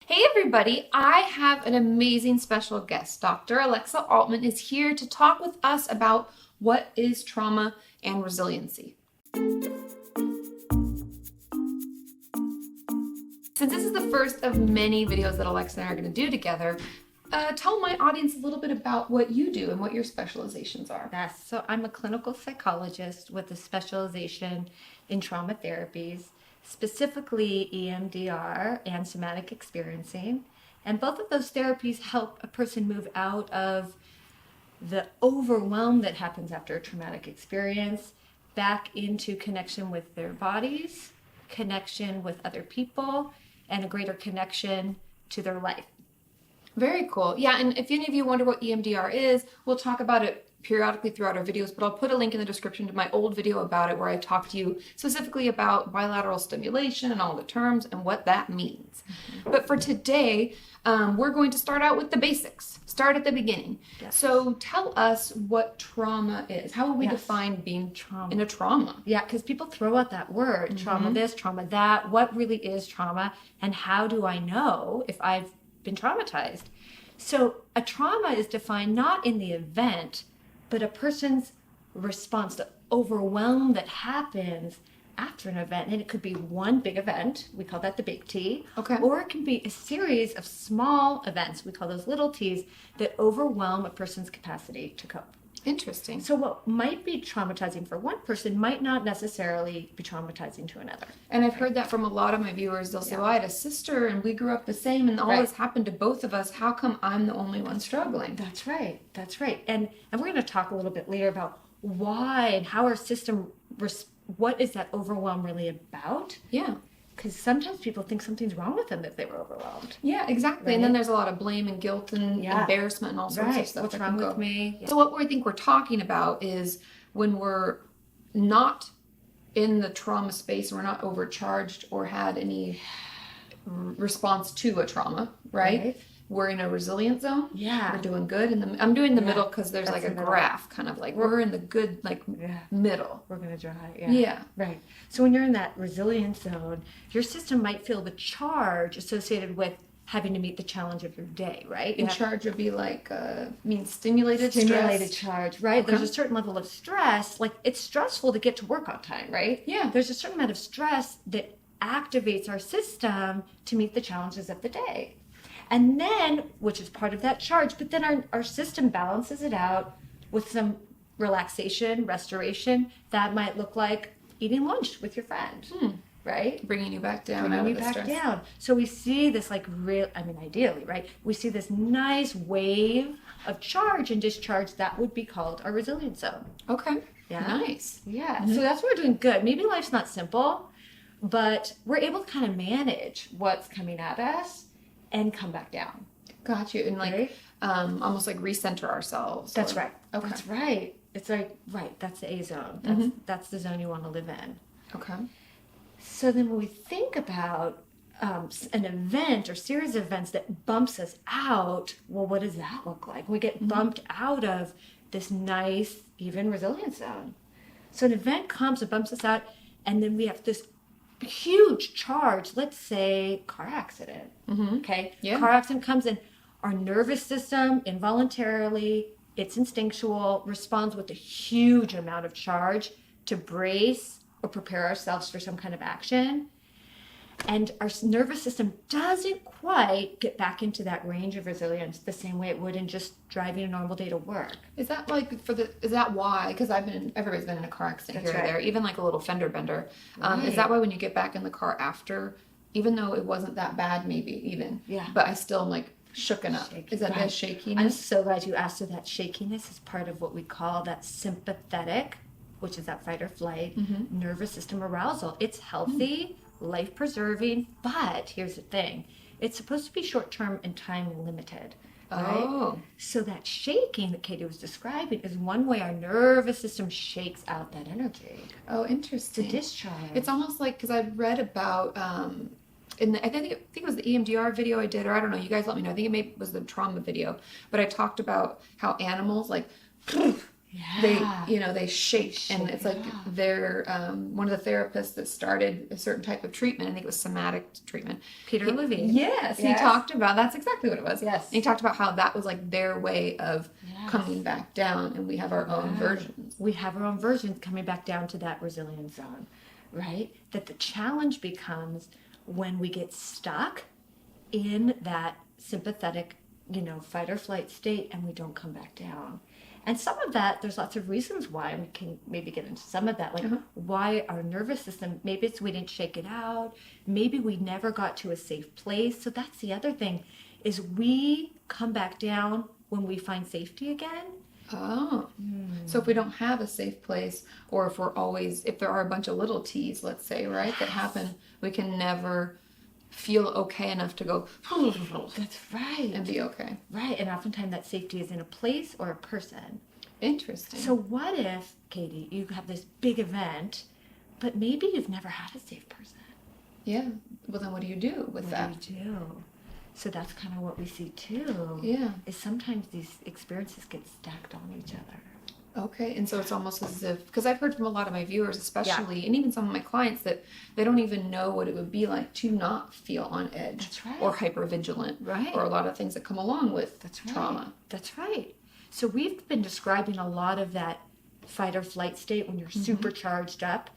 Hey everybody, I have an amazing special guest. Dr. Alexa Altman is here to talk with us about what is trauma and resiliency. Since this is the first of many videos that Alexa and I are going to do together, tell my audience a little bit about what you do and what your specializations are. Yes, so I'm a clinical psychologist with a specialization in trauma therapies, specifically EMDR and somatic experiencing. And both of those therapies help a person move out of the overwhelm that happens after a traumatic experience back into connection with their bodies, connection with other people, and a greater connection to their life. Very cool. Yeah, and if any of you wonder what EMDR is, we'll talk about it periodically throughout our videos, but I'll put a link in the description to my old video about it where I talk to you specifically about bilateral stimulation and all the terms and what that means. Mm-hmm. But for today, we're going to start out with the basics. Start at the beginning. Yes. So tell us what trauma is. How would we define being in a trauma? Yeah, because people throw out that word, trauma this, trauma that. What really is trauma? And how do I know if I've been traumatized? So a trauma is defined not in the event, but a person's response to overwhelm that happens after an event. And it could be one big event, we call that the big T. Okay. Or it can be a series of small events, we call those little T's, that overwhelm a person's capacity to cope. Interesting. So what might be traumatizing for one person might not necessarily be traumatizing to another. And I've heard that from a lot of my viewers. They'll say, well, I had a sister and we grew up the same and all this happened to both of us. How come I'm the only one struggling? That's right. That's right. And we're going to talk a little bit later about why and how our system, what is that overwhelm really about? Yeah. Because sometimes people think something's wrong with them if they were overwhelmed. Yeah, exactly. Right? And then there's a lot of blame and guilt and embarrassment and all sorts of stuff. What's wrong with me? Yeah. So what we think we're talking about is when we're not in the trauma space, we're not overcharged or had any response to a trauma, right? We're in a resilient zone. Yeah. We're doing good. I'm doing the middle because there's like a graph, kind of like we're in the good, middle. We're going to dry. Yeah. Right. So when you're in that resilient zone, your system might feel the charge associated with having to meet the challenge of your day, right? In charge would be like, stimulated charge, right? Okay. There's a certain level of stress. Like it's stressful to get to work on time, right? Yeah. There's a certain amount of stress that activates our system to meet the challenges of the day. And then, which is part of that charge, but then our system balances it out with some relaxation, restoration. That might look like eating lunch with your friend, right? Bringing you back down. Bringing you back down. So we see this ideally, right? We see this nice wave of charge and discharge. That would be called our resilience zone. Okay. Yeah. Nice. Yeah. Mm-hmm. So that's what we're doing good. Maybe life's not simple, but we're able to kind of manage what's coming at us and come back down. Got you. And almost like recenter ourselves. That's right. Okay. That's right. It's like, that's the A zone. That's the zone you want to live in. Okay. So then when we think about an event or series of events that bumps us out, well, what does that look like? We get bumped out of this nice, even resilience zone. So an event comes and bumps us out, and then we have this huge charge, let's say car accident. Okay. Yeah. Car accident comes in, our nervous system involuntarily, it's instinctual, responds with a huge amount of charge to brace or prepare ourselves for some kind of action. And our nervous system doesn't quite get back into that range of resilience the same way it would in just driving a normal day to work. Is that is that why? Because everybody's been in a car accident here or there, even like a little fender bender. Is that why when you get back in the car after, even though it wasn't that bad, but I still am like shooken up. Is that that shakiness? I'm so glad you asked. So that shakiness is part of what we call that sympathetic, which is that fight or flight, nervous system arousal. It's healthy, life-preserving, but here's the thing. It's supposed to be short-term and time-limited. Right? Oh. So that shaking that Katie was describing is one way our nervous system shakes out that energy. Oh, interesting. To discharge. It's almost like, because I've read about, I think it was the EMDR video I did, or I don't know, you guys let me know. I think it was the trauma video, but I talked about how animals Yeah. they shake, and it's like they're one of the therapists that started a certain type of treatment. I think it was somatic treatment. Peter Levine. Yes, he talked about, that's exactly what it was. Yes. And he talked about how that was like their way of coming back down, and we have our own versions. We have our own versions coming back down to that resilience zone, right? That the challenge becomes when we get stuck in that sympathetic, fight or flight state, and we don't come back down. And some of that, there's lots of reasons why, and we can maybe get into some of that, like why our nervous system, maybe it's we didn't shake it out, maybe we never got to a safe place. So that's the other thing, is we come back down when we find safety again. Oh. So if we don't have a safe place, or if there are a bunch of little T's, let's say, right, that happen, we can never feel okay enough to go, That's right. and be okay. Right, and oftentimes that safety is in a place or a person. Interesting. So what if, Katie, you have this big event, but maybe you've never had a safe person? Yeah. Well, then what do you do with that? What do you do? So that's kind of what we see too. Yeah. Is sometimes these experiences get stacked on each other. Okay, and so it's almost as if, because I've heard from a lot of my viewers, especially, and even some of my clients, that they don't even know what it would be like to not feel on edge. That's right. Or hypervigilant. Right. Or a lot of things that come along with trauma. That's right. So we've been describing a lot of that fight or flight state when you're super charged up.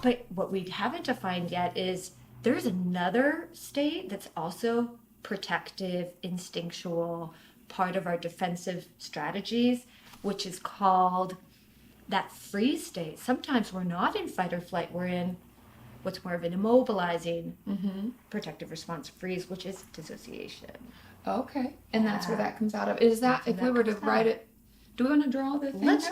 But what we haven't defined yet is there's another state that's also protective, instinctual, part of our defensive strategies, which is called that freeze state. Sometimes we're not in fight or flight, we're in what's more of an immobilizing protective response freeze, which is dissociation. Okay, and that's where that comes out of. Is that, if we were to write it, do we want to draw the thing? Let's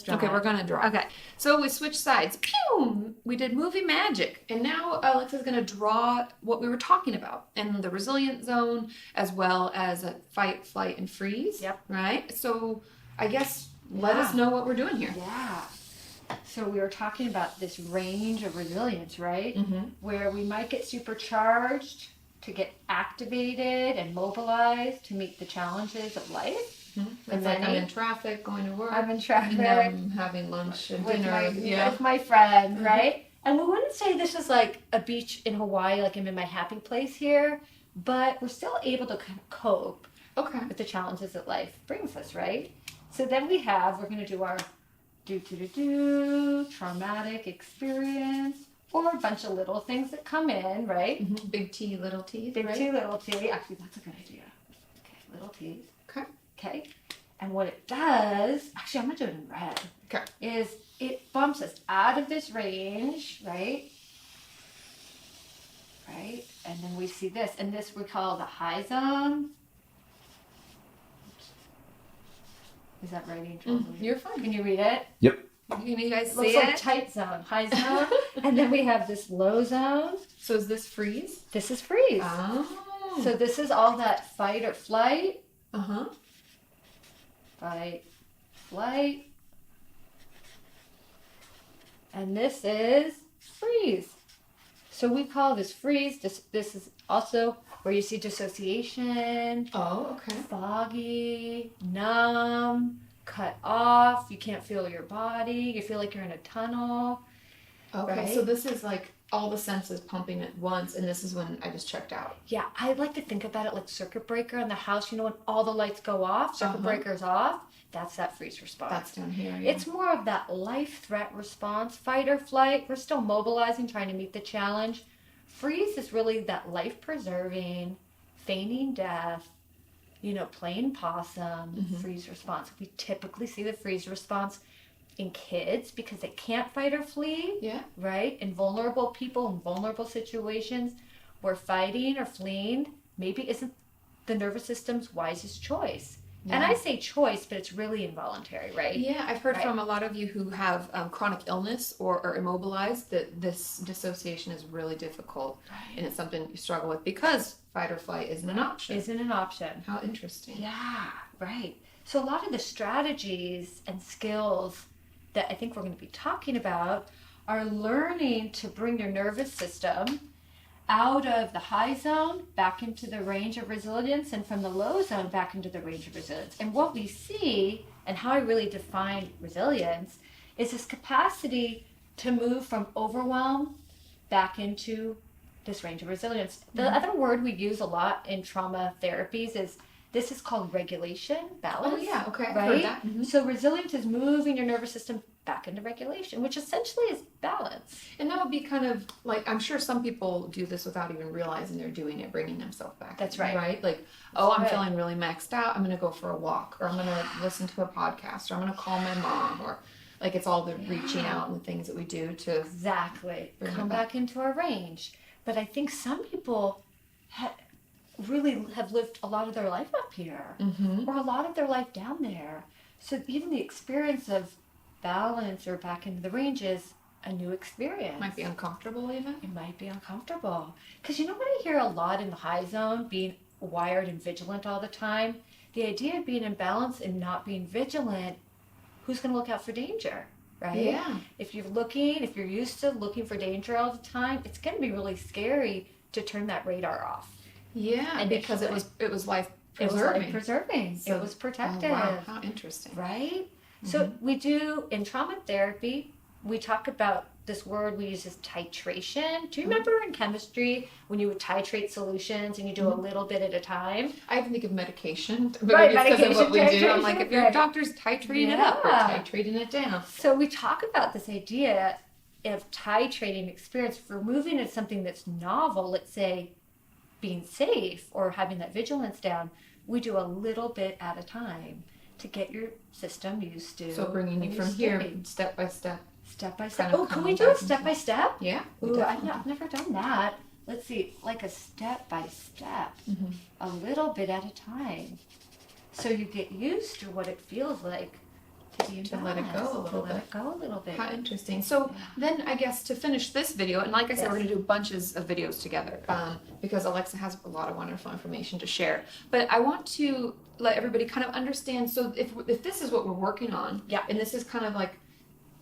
draw. Okay, it. we're going to draw. Okay, so we switched sides. Pew! We did movie magic. And now Alexa's going to draw what we were talking about, and the resilient zone, as well as a fight, flight, and freeze. Yep. Right? So I guess let us know what we're doing here. Yeah. So we were talking about this range of resilience, right? Where we might get supercharged to get activated and mobilized to meet the challenges of life. It's like I'm in traffic going to work. I'm in traffic. And I'm having lunch and with dinner. with my friend, right? And we wouldn't say this is like a beach in Hawaii, like I'm in my happy place here, but we're still able to kind of cope with the challenges that life brings us, right? So then we're going to do our traumatic experience, or a bunch of little things that come in, right? Big T, little T. Big T, little T. Actually, that's a good idea. Okay, little T's. Okay. And what it does, actually, I'm going to do it in red. Okay. Is it bumps us out of this range, right? Right? And then we see this. And this we call the high zone. Is that right, Angel? You're fine. Can you read it? Yep. Can you guys It looks see like it? tight zone, high zone. And then we have this low zone. So is this freeze? This is freeze. Oh. So this is all that fight or flight. Fight, flight. And this is freeze. So we call this freeze. This is also where you see dissociation. Oh, okay. Foggy, numb, cut off. You can't feel your body. You feel like you're in a tunnel. Okay, right? so this is like all the senses pumping at once, and this is when I just checked out. Yeah, I like to think about it like circuit breaker in the house. You know, when all the lights go off, circuit breaker's off, that's that freeze response. That's down here, yeah. It's more of that life threat response, fight or flight. We're still mobilizing, trying to meet the challenge. Freeze is really that life preserving, feigning death, playing possum, freeze response. We typically see the freeze response in kids because they can't fight or flee. Yeah. Right? In vulnerable people, in vulnerable situations where fighting or fleeing maybe isn't the nervous system's wisest choice. Yeah. And I say choice, but it's really involuntary, right? Yeah, I've heard from a lot of you who have chronic illness or are immobilized that this dissociation is really difficult. Right. And it's something you struggle with because fight or flight isn't an option. Isn't an option. How interesting. Yeah, right. So a lot of the strategies and skills that I think we're going to be talking about are learning to bring your nervous system out of the high zone back into the range of resilience, and from the low zone back into the range of resilience. And what we see and how I really define resilience is this capacity to move from overwhelm back into this range of resilience. The other word we use a lot in trauma therapies is this is called regulation, balance. Oh yeah, okay, I've right? heard that. So resilience is moving your nervous system back into regulation, which essentially is balance. And that would be kind of like, I'm sure some people do this without even realizing they're doing it, bringing themselves back. That's right. Right? Like, I'm feeling really maxed out. I'm going to go for a walk, or I'm going to listen to a podcast, or I'm going to call my mom, or like it's all the reaching out and the things that we do to Exactly. bring Come it back into our range. But I think some people really have lived a lot of their life up here, or a lot of their life down there. So even the experience of balance or back into the range is a new experience. Might be uncomfortable even. It might be uncomfortable. Because you know what I hear a lot in the high zone, being wired and vigilant all the time? The idea of being in balance and not being vigilant, who's going to look out for danger? Right? Yeah. If you're used to looking for danger all the time, it's going to be really scary to turn that radar off. Yeah, and because it was life preserving. It was life preserving. So, it was protective. Oh, wow, how interesting. Right? So we do, in trauma therapy, we talk about this word we use as titration. Do you remember in chemistry when you would titrate solutions and you do a little bit at a time? I even think of medication, but Right, maybe it's because of what we do. I'm titration, like, if your right. doctor's titrating it up or Yeah. titrating it down. So we talk about this idea of titrating experience, removing it something that's novel, let's say being safe or having that vigilance down. We do a little bit at a time to get your system used to. So bringing you from here, step by step. Step by step. kind of Oh, can we coming do a back step by step? Yeah. Ooh, I've never done that. Let's see, like a step by step, a little bit at a time. So you get used to what it feels like to be in To let it go a little to let it go a little bit. How interesting. So then I guess to finish this video, and like I said, we're going to do bunches of videos together because Alexa has a lot of wonderful information to share. But I want to let everybody kind of understand. So if this is what we're working on, and this is kind of like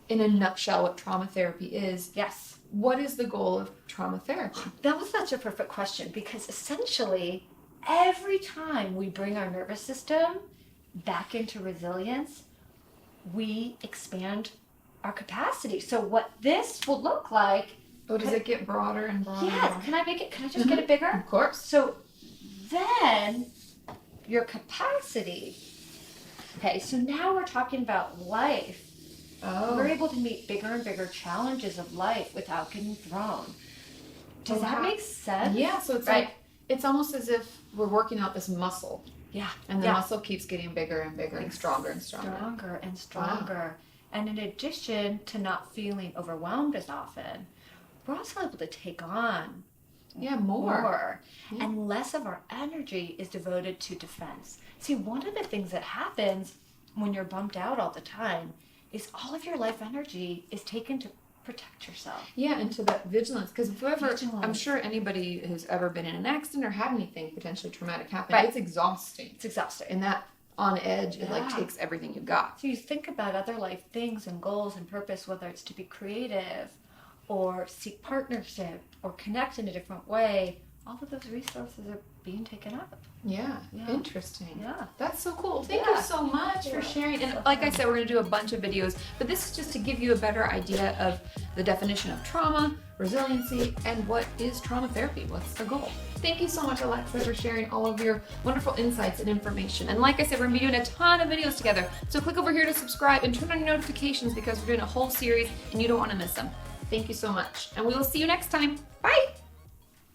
in a nutshell what trauma therapy is, Yes. what is the goal of trauma therapy? That was such a perfect question because essentially every time we bring our nervous system back into resilience, we expand our capacity. So what this will look like. Oh, does it get broader and broader? Yes. Can I just get it bigger? Of course. So then your capacity. Okay, so now we're talking about life. Oh. We're able to meet bigger and bigger challenges of life without getting thrown. Does that make sense? Yeah, so it's like, it's almost as if we're working out this muscle. Yeah. And the muscle keeps getting bigger and bigger and stronger and stronger. Stronger and stronger. Wow. And in addition to not feeling overwhelmed as often, we're also able to take on more. Yeah. And less of our energy is devoted to defense. See, one of the things that happens when you're bumped out all the time is all of your life energy is taken to protect yourself. Yeah, and to that vigilance. Because I'm sure anybody who's ever been in an accident or had anything potentially traumatic happen, it's exhausting. It's exhausting. And that on edge, it like takes everything you got. So you think about other life things and goals and purpose, whether it's to be creative or seek partnership or connect in a different way, all of those resources are being taken up. Yeah. Interesting. Yeah. That's so cool. Thank you so much for sharing. And like I said, we're going to do a bunch of videos, but this is just to give you a better idea of the definition of trauma, resiliency, and what is trauma therapy. What's the goal? Thank you so much, Alexa, for sharing all of your wonderful insights and information. And like I said, we're going to be doing a ton of videos together. So click over here to subscribe and turn on your notifications because we're doing a whole series and you don't want to miss them. Thank you so much. And we will see you next time. Bye.